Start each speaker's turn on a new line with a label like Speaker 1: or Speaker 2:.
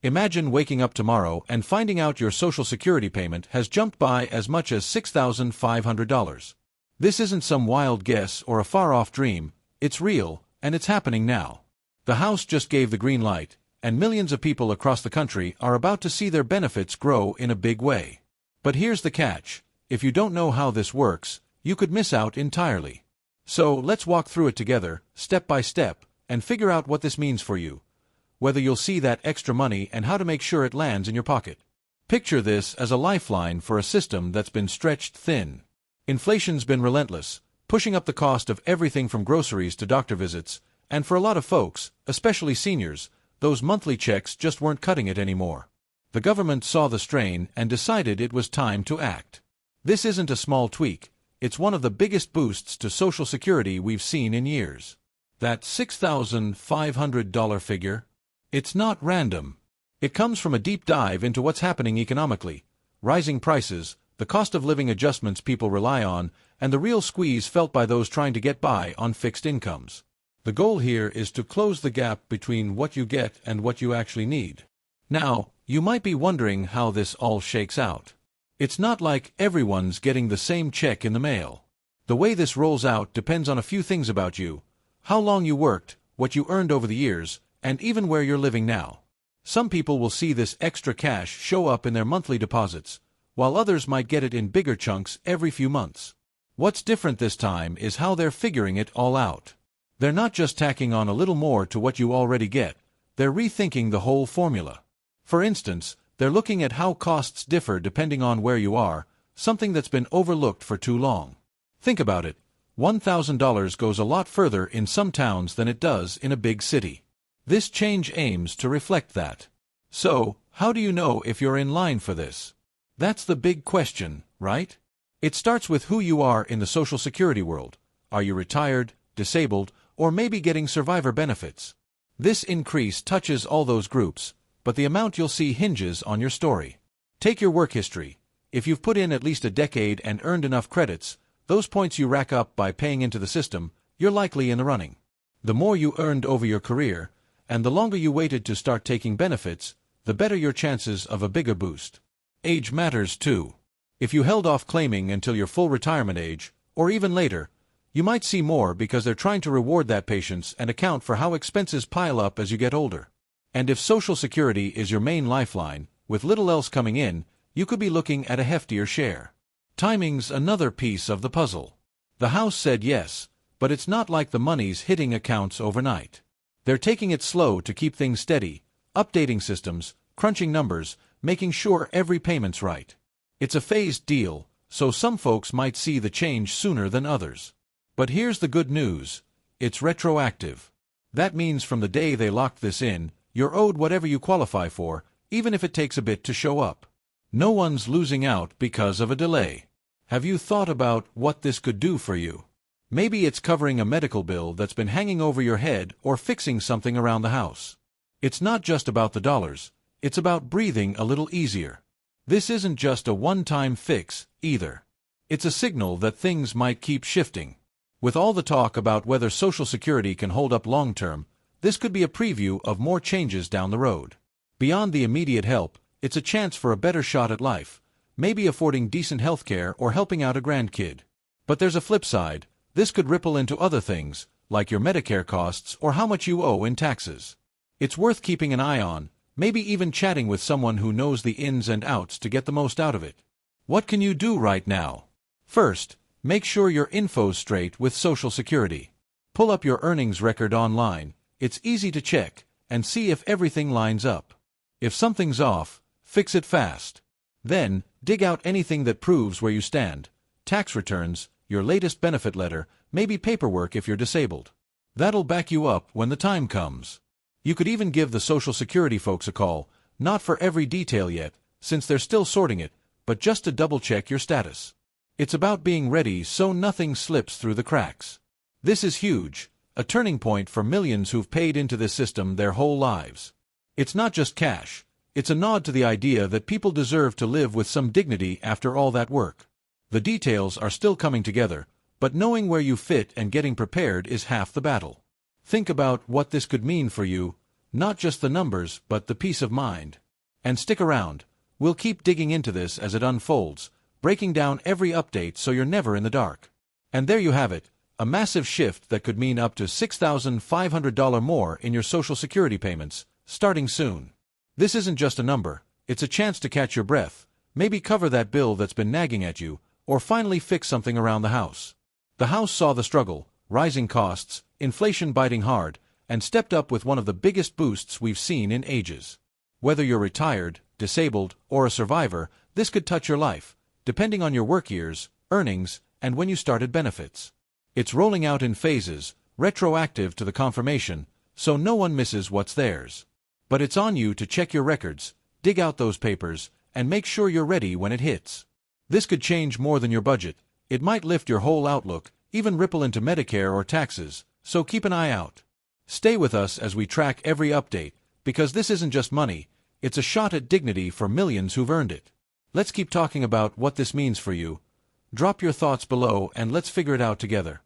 Speaker 1: Imagine waking up tomorrow and finding out your Social Security payment has jumped by as much as $6,500. This isn't some wild guess or a far-off dream, it's real, and it's happening now. The House just gave the green light, and millions of people across the country are about to see their benefits grow in a big way. But here's the catch: if you don't know how this works, you could miss out entirely. So let's walk through it together, step by step, and figure out what this means for you, whether you'll see that extra money and how to make sure it lands in your pocket. Picture this as a lifeline for a system that's been stretched thin. Inflation's been relentless, pushing up the cost of everything from groceries to doctor visits, and for a lot of folks, especially seniors, those monthly checks just weren't cutting it anymore. The government saw the strain and decided it was time to act. This isn't a small tweak, it's one of the biggest boosts to Social Security we've seen in years. That $6,500 figure? It's not random. It comes from a deep dive into what's happening economically: rising prices, the cost of living adjustments people rely on, and the real squeeze felt by those trying to get by on fixed incomes. The goal here is to close the gap between what you get and what you actually need. Now, you might be wondering how this all shakes out. It's not like everyone's getting the same check in the mail. The way this rolls out depends on a few things about you: how long you worked, what you earned over the years, and even where you're living now. Some people will see this extra cash show up in their monthly deposits, while others might get it in bigger chunks every few months. What's different this time is how they're figuring it all out. They're not just tacking on a little more to what you already get, they're rethinking the whole formula. For instance, they're looking at how costs differ depending on where you are, something that's been overlooked for too long. Think about it: $1,000 goes a lot further in some towns than it does in a big city. This change aims to reflect that. So, how do you know if you're in line for this? That's the big question, right? It starts with who you are in the Social Security world. Are you retired, disabled, or maybe getting survivor benefits? This increase touches all those groups, but the amount you'll see hinges on your story. Take your work history. If you've put in at least a decade and earned enough credits, those points you rack up by paying into the system, you're likely in the running. The more you earned over your career, and the longer you waited to start taking benefits, the better your chances of a bigger boost. Age matters too. If you held off claiming until your full retirement age, or even later, you might see more because they're trying to reward that patience and account for how expenses pile up as you get older. And if Social Security is your main lifeline, with little else coming in, you could be looking at a heftier share. Timing's another piece of the puzzle. The House said yes, but it's not like the money's hitting accounts overnight. They're taking it slow to keep things steady, updating systems, crunching numbers, making sure every payment's right. It's a phased deal, so some folks might see the change sooner than others. But here's the good news: it's retroactive. That means from the day they locked this in, you're owed whatever you qualify for, even if it takes a bit to show up. No one's losing out because of a delay. Have you thought about what this could do for you? Maybe it's covering a medical bill that's been hanging over your head or fixing something around the house. It's not just about the dollars, it's about breathing a little easier. This isn't just a one-time fix, either. It's a signal that things might keep shifting. With all the talk about whether Social Security can hold up long-term, this could be a preview of more changes down the road. Beyond the immediate help, it's a chance for a better shot at life, maybe affording decent health care or helping out a grandkid. But there's a flip side. This could ripple into other things, like your Medicare costs or how much you owe in taxes. It's worth keeping an eye on, maybe even chatting with someone who knows the ins and outs to get the most out of it. What can you do right now? First, make sure your info's straight with Social Security. Pull up your earnings record online. It's easy to check and see if everything lines up. If something's off, fix it fast. Then, dig out anything that proves where you stand: tax returns, your latest benefit letter, maybe paperwork if you're disabled. That'll back you up when the time comes. You could even give the Social Security folks a call, not for every detail yet, since they're still sorting it, but just to double-check your status. It's about being ready so nothing slips through the cracks. This is huge, a turning point for millions who've paid into this system their whole lives. It's not just cash, it's a nod to the idea that people deserve to live with some dignity after all that work. The details are still coming together, but knowing where you fit and getting prepared is half the battle. Think about what this could mean for you, Not just the numbers, but the peace of mind. And stick around. We'll keep digging into this as it unfolds, breaking down every update so you're never in the dark. And there you have it, a massive shift that could mean up to $6,500 more in your Social Security payments, starting soon. This isn't just a number, it's a chance to catch your breath, maybe cover that bill that's been nagging at you, or finally fix something around the house. The house saw the struggle, rising costs, inflation biting hard, and stepped up with one of the biggest boosts we've seen in ages. Whether you're retired, disabled, or a survivor, this could touch your life, depending on your work years, earnings, and when you started benefits. It's rolling out in phases, retroactive to the confirmation, so no one misses what's theirs. But it's on you to check your records, dig out those papers, and make sure you're ready when it hits. This could change more than your budget. It might lift your whole outlook, even ripple into Medicare or taxes, so keep an eye out. Stay with us as we track every update, because this isn't just money, it's a shot at dignity for millions who've earned it. Let's keep talking about what this means for you. Drop your thoughts below and let's figure it out together.